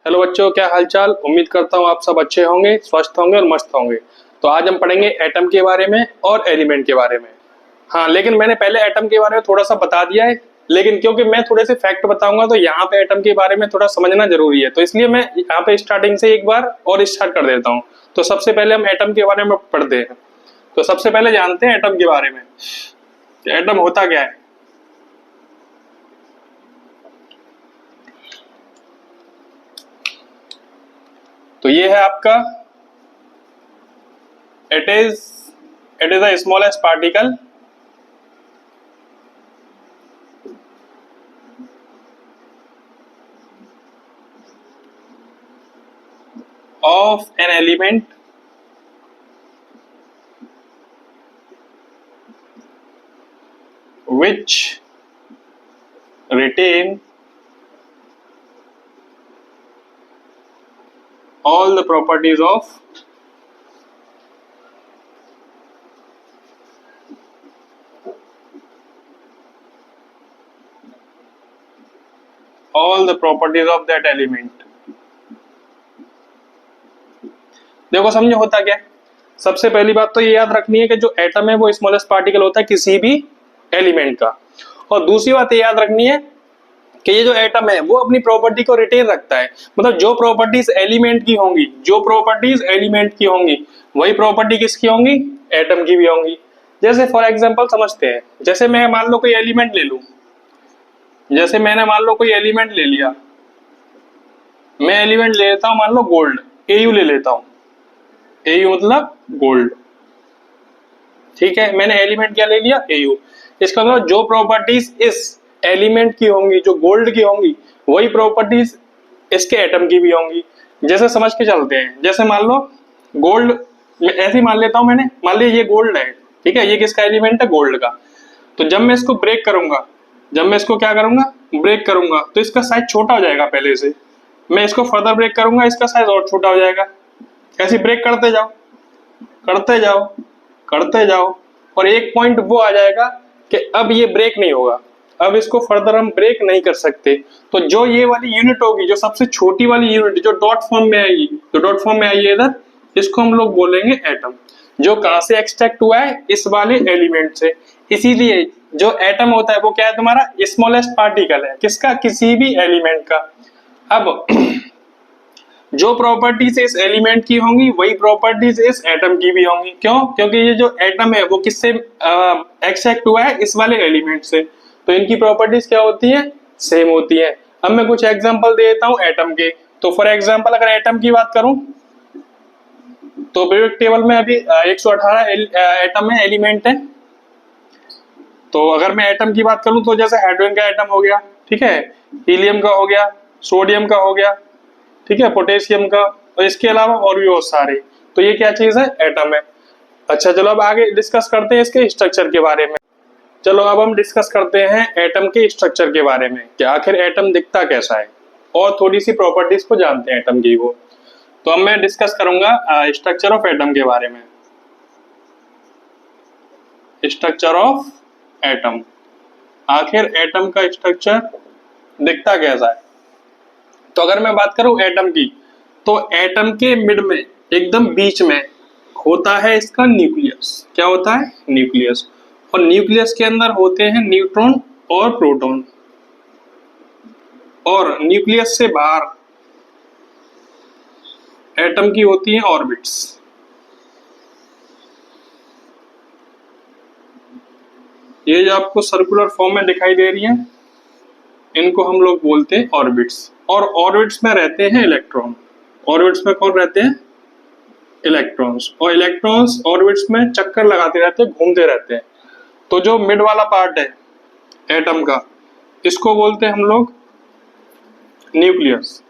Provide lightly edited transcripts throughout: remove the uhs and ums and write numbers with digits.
Hello बच्चों, क्या हालचाल। उम्मीद करता हूँ आप सब अच्छे होंगे, स्वस्थ होंगे और मस्त होंगे। तो आज हम पढ़ेंगे एटम के बारे में और एलिमेंट के बारे में। हाँ, लेकिन मैंने पहले एटम के बारे में थोड़ा सा बता दिया है, लेकिन क्योंकि मैं थोड़े से फैक्ट बताऊंगा तो यहाँ पे एटम के बारे में थोड़ा समझना जरूरी है, तो इसलिए मैं यहाँ पे स्टार्टिंग से एक बार और स्टार्ट कर देता हूँ। तो सबसे पहले हम एटम के बारे में पढ़ते हैं। तो सबसे पहले जानते हैं एटम के बारे में। एटम होता क्या है। तो ये है आपका it is the smallest particle of an element which retain all the properties of that element। देखो समझो होता क्या है। सबसे पहली बात तो ये याद रखनी है कि जो एटम है वो स्मॉलेस्ट पार्टिकल होता है किसी भी एलिमेंट का। और दूसरी बात ये याद रखनी है कि ये जो एटम है वो अपनी प्रॉपर्टी को रिटेन रखता है। मतलब जो प्रॉपर्टीज एलिमेंट की होंगी वही प्रॉपर्टी किसकी होंगी, एटम की भी होंगी। जैसे फॉर एग्जांपल समझते हैं, जैसे मैं मान लो कोई एलिमेंट ले लूं, जैसे मैंने मान लो कोई एलिमेंट ले लिया, मैं एलिमेंट ले लेता हूं मान लो गोल्ड, एयू ले लेता हूं, एयू मतलब गोल्ड। ठीक है, मैंने एलिमेंट क्या ले लिया, एयू। इसका मतलब जो प्रॉपर्टीज इस एलिमेंट की होंगी, जो गोल्ड की होंगी, वही प्रॉपर्टीज इसके एटम की भी होंगी। जैसे समझ के चलते हैं, जैसे मान लो गोल्ड, ऐसे ही मान लेता हूं, मैंने मान लिया ये गोल्ड है, ठीक है, ये किसका एलिमेंट है, गोल्ड का। तो जब मैं इसको ब्रेक करूंगा, ब्रेक करूंगा तो इसका साइज छोटा हो जाएगा पहले से। मैं इसको फर्दर ब्रेक करूंगा, इसका साइज और छोटा हो जाएगा। ऐसे ब्रेक करते जाओ और एक पॉइंट वो आ जाएगा कि अब ये ब्रेक नहीं होगा, अब इसको फर्दर हम ब्रेक नहीं कर सकते। तो जो ये वाली यूनिट होगी, जो सबसे छोटी वाली यूनिट जो डॉट फॉर्म में आएगी, इधर, इसको हम लोग बोलेंगे एटम। जो कहां से एक्सट्रैक्ट हुआ है, इस वाले एलिमेंट से। इसीलिए जो एटम होता है वो क्या है, तुम्हारा स्मॉलेस्ट पार्टिकल है, किसका, किसी भी एलिमेंट का। अब जो प्रॉपर्टीज इस एलिमेंट की होंगी वही प्रॉपर्टीज इस एटम की भी होंगी। क्यों? क्योंकि ये जो एटम है वो किससे एक्सट्रैक्ट हुआ है, इस वाले एलिमेंट से। तो इनकी प्रॉपर्टीज क्या होती है, सेम होती है। अब मैं कुछ एग्जांपल दे देता हूं एटम के। तो फॉर एग्जांपल अगर एटम की बात करूं तो पीरियोडिक टेबल में अभी 118 एटम है, एलिमेंट है। तो अगर मैं एटम की बात करूं तो जैसे हाइड्रोजन का एटम हो गया, ठीक है, हीलियम का हो गया, सोडियम का हो गया, ठीक है, पोटेशियम का, और इसके अलावा और भी बहुत सारे। तो ये क्या चीज है, एटम है। अच्छा चलो अब आगे डिस्कस करते हैं इसके स्ट्रक्चर के बारे में। चलो अब हम डिस्कस करते हैं एटम के स्ट्रक्चर के बारे में कि आखिर एटम दिखता कैसा है, और थोड़ी सी प्रॉपर्टीज को जानते हैं एटम की वो। तो अब मैं डिस्कस करूंगा स्ट्रक्चर ऑफ एटम के बारे में। स्ट्रक्चर ऑफ एटम, आखिर एटम का स्ट्रक्चर दिखता कैसा है। तो अगर मैं बात करूं एटम की, तो एटम के मिड में, एकदम बीच में होता है इसका न्यूक्लियस। क्या होता है, न्यूक्लियस। और न्यूक्लियस के अंदर होते हैं न्यूट्रॉन और प्रोटॉन। और न्यूक्लियस से बाहर एटम की होती हैं ऑर्बिट्स। ये जो आपको सर्कुलर फॉर्म में दिखाई दे रही हैं, इनको हम लोग बोलते हैं ऑर्बिट्स। और ऑर्बिट्स में रहते हैं इलेक्ट्रॉन। ऑर्बिट्स में कौन रहते हैं, इलेक्ट्रॉन्स। और इलेक्ट्रॉन्स ऑर्बिट्स में चक्कर लगाते रहते हैं, घूमते रहते हैं। तो जो मिड वाला पार्ट है एटम का, इसको बोलते हैं हम लोग न्यूक्लियस।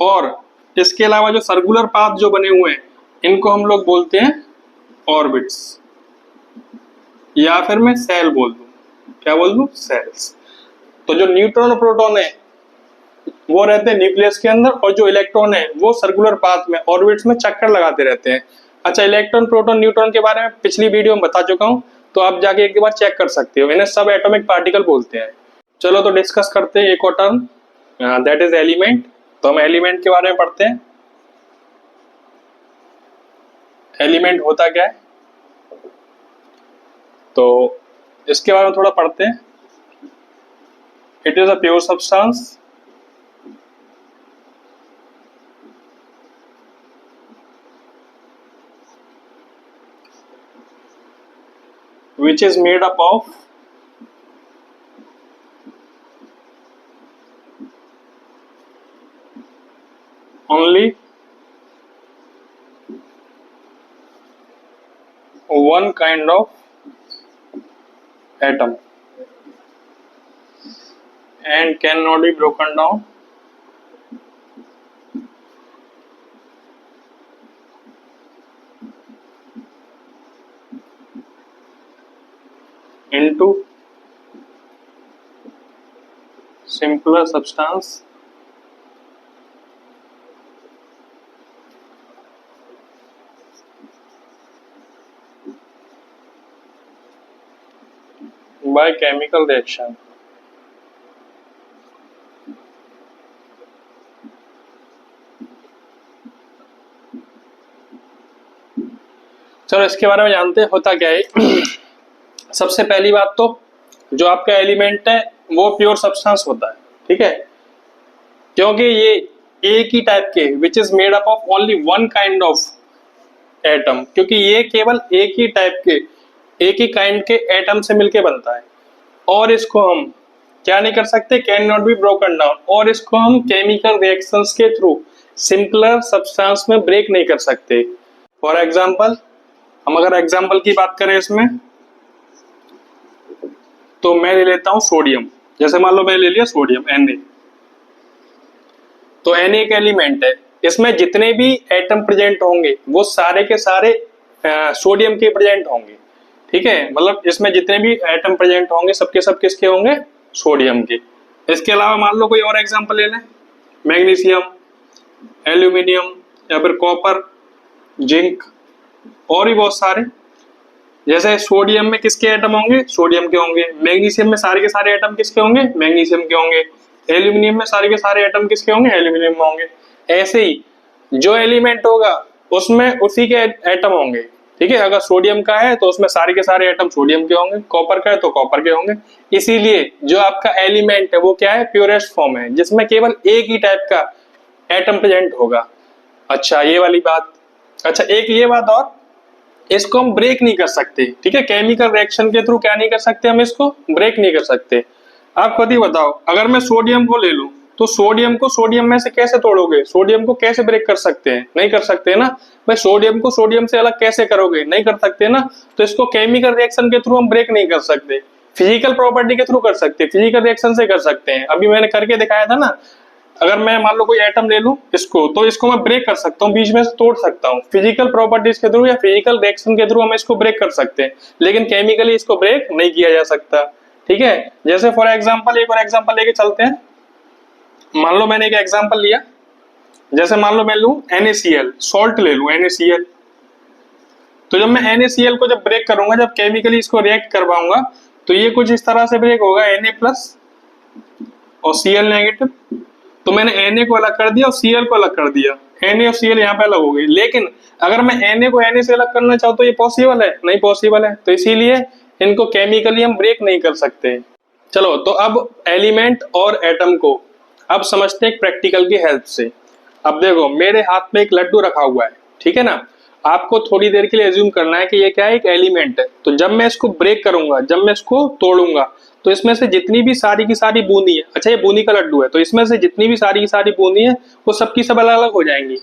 और इसके अलावा जो सर्कुलर पाथ जो बने हुए हैं, इनको हम लोग बोलते हैं ऑर्बिट्स, या फिर मैं सेल बोल दूं। क्या बोल दूं, सेल्स। तो जो न्यूट्रॉन और प्रोटॉन है वो रहते हैं न्यूक्लियस के अंदर, और जो इलेक्ट्रॉन है वो सर्कुलर पाथ में, ऑर्बिट्स में चक्कर लगाते रहते हैं। अच्छा, इलेक्ट्रॉन, प्रोटॉन, न्यूट्रॉन के बारे में पिछली वीडियो में बता चुका हूं, तो आप जाके एक बार चेक कर सकते हो। इन्हें सब एटॉमिक पार्टिकल बोलते हैं। चलो तो डिस्कस करते हैं एक और टर्म, दैट इज एलिमेंट। तो हम एलिमेंट के बारे में पढ़ते हैं। एलिमेंट होता क्या है, तो इसके बारे में थोड़ा पढ़ते हैं। It is a pure substance which is made up of only one kind of atom and cannot be broken down into simpler substance by chemical reaction। चलो इसके बारे में जानते हैं होता क्या है। सबसे पहली बात तो जो आपका एलिमेंट है वो प्योर सब्सटेंस होता है, ठीक है, क्योंकि ये एक ही टाइप के which is made up of only one kind of atom, क्योंकि ये केवल एक ही टाइप के एक ही काइंड के एटम से मिलके बनता है। और इसको हम क्या नहीं कर सकते, can not be broken down, और इसको हम केमिकल रिएक्शंस के थ्रू सिंपलर सब्सटेंस में ब्रेक नहीं कर सकते। फॉर एग्जांपल, हम अगर एग्जांपल की बात करें इसमें, तो मैं ले लेता हूं सोडियम। जैसे मान लो मैंने ले लिया सोडियम Na, तो Na एक एलिमेंट है, इसमें जितने भी एटम प्रेजेंट होंगे वो सारे के सारे सोडियम के प्रेजेंट होंगे, ठीक है, मतलब इसमें जितने भी एटम प्रेजेंट होंगे सबके सब किसके होंगे, सोडियम के। इसके अलावा मान लो कोई और एग्जांपल ले लें, मैग्नीशियम, एल्यूमिनियम या फिर कॉपर, जिंक और भी बहुत सारे। जैसे सोडियम में किसके एटम होंगे, सोडियम के होंगे। मैग्नीशियम में सारे के सारे एटम किसके होंगे, मैग्नीशियम के होंगे। एल्यूमिनियम में सारे के सारे एटम किसके होंगे, एल्यूमिनियम में होंगे। ऐसे ही जो एलिमेंट होगा उसमें उसी के एटम होंगे, ठीक है। अगर सोडियम का है तो उसमें सारे के सारे एटम सोडियम के होंगे, कॉपर का है तो कॉपर के होंगे। इसीलिए जो आपका एलिमेंट है वो क्या है, प्योरेस्ट फॉर्म है, जिसमें केवल एक ही टाइप का एटम प्रेजेंट होगा। अच्छा ये वाली बात। अच्छा एक ये बात और, इसको हम ब्रेक नहीं कर सकते, ठीक है, केमिकल रिएक्शन के थ्रू क्या नहीं कर सकते, हम इसको ब्रेक नहीं कर सकते। आप खुद ही बताओ, अगर मैं सोडियम को ले लूं तो सोडियम को सोडियम में से कैसे तोड़ोगे, सोडियम को कैसे ब्रेक कर सकते हैं, नहीं कर सकते ना। भाई सोडियम को सोडियम से अलग कैसे करोगे, नहीं कर सकते ना। तो इसको केमिकल रिएक्शन के थ्रू हम ब्रेक नहीं कर सकते, फिजिकल प्रॉपर्टी के थ्रू कर सकते, फिजिकल रिएक्शन से कर सकते हैं। अभी मैंने करके दिखाया था ना, अगर मैं मान लो कोई एटम ले लूं इसको, तो इसको मैं ब्रेक कर सकता हूँ, बीच में से तोड़ सकता हूँ। फिजिकल प्रॉपर्टीज के थ्रू या फिजिकल रिएक्शन के थ्रू हम इसको ब्रेक कर सकते हैं, लेकिन केमिकली इसको ब्रेक नहीं किया जा सकता, ठीक है। जैसे फॉर एग्जांपल एक और एग्जांपल लेके चलते हैं। मान लो मैंने एक एग्जांपल लिया, जैसे मान लो मैं लूं NaCl, सॉल्ट ले लूं NaCl। तो जब मैं NaCl को जब ब्रेक करूंगा, जब केमिकली इसको रिएक्ट करवाऊंगा, तो ये कुछ इस तरह से ब्रेक होगा, Na+ और Cl-। तो मैंने Na को अलग कर दिया और Cl को अलग कर दिया, Na और Cl यहाँ पे अलग हो गई। लेकिन अगर मैं Na को Na से अलग करना चाहूँ तो ये पॉसिबल है, नहीं पॉसिबल है। तो इसीलिए इनको केमिकली हम ब्रेक नहीं कर सकते। चलो तो अब एलिमेंट और एटम को अब समझते हैं प्रैक्टिकल की हेल्प से। अब देखो मेरे हाथ में एक लड्डू रखा हुआ है, ठीक है ना। आपको थोड़ी देर के लिए एज्यूम करना है कि ये क्या है, एक एलिमेंट है। तो जब मैं इसको ब्रेक करूंगा, जब मैं इसको तोड़ूंगा, तो इसमें से जितनी भी सारी की सारी बूंदी है, अच्छा ये बूंदी का लड्डू है, तो इसमें से जितनी भी सारी की सारी बूंदी है वो सबकी सब अलग अलग हो जाएंगी।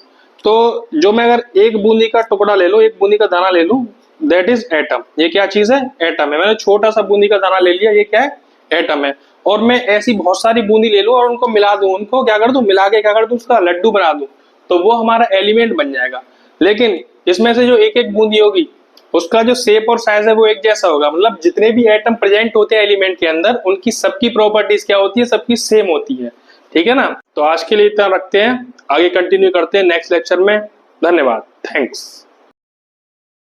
तो जो मैं अगर एक बूंदी का टुकड़ा ले लूं, एक बूंदी का दाना ले लूं, दैट इज एटम। ये क्या चीज है, एटम है। मैंने छोटा सा बूंदी का दाना ले लिया, ये क्या है, एटम है। और मैं ऐसी बहुत सारी बूंदी ले लूं और उनको मिला दूं, उनको क्या कर दूं, मिला के क्या कर दूं, उसका लड्डू बना दूं, तो वो हमारा एलिमेंट बन जाएगा। लेकिन इसमें से जो एक एक बूंदी होगी उसका जो शेप और साइज है वो एक जैसा होगा, मतलब जितने भी एटम प्रेजेंट होते हैं एलिमेंट के अंदर उनकी सबकी प्रॉपर्टीज क्या होती है, सबकी सेम होती है, ठीक है ना। तो आज के लिए इतना रखते हैं, आगे कंटिन्यू करते हैं नेक्स्ट लेक्चर में। धन्यवाद, थैंक्स।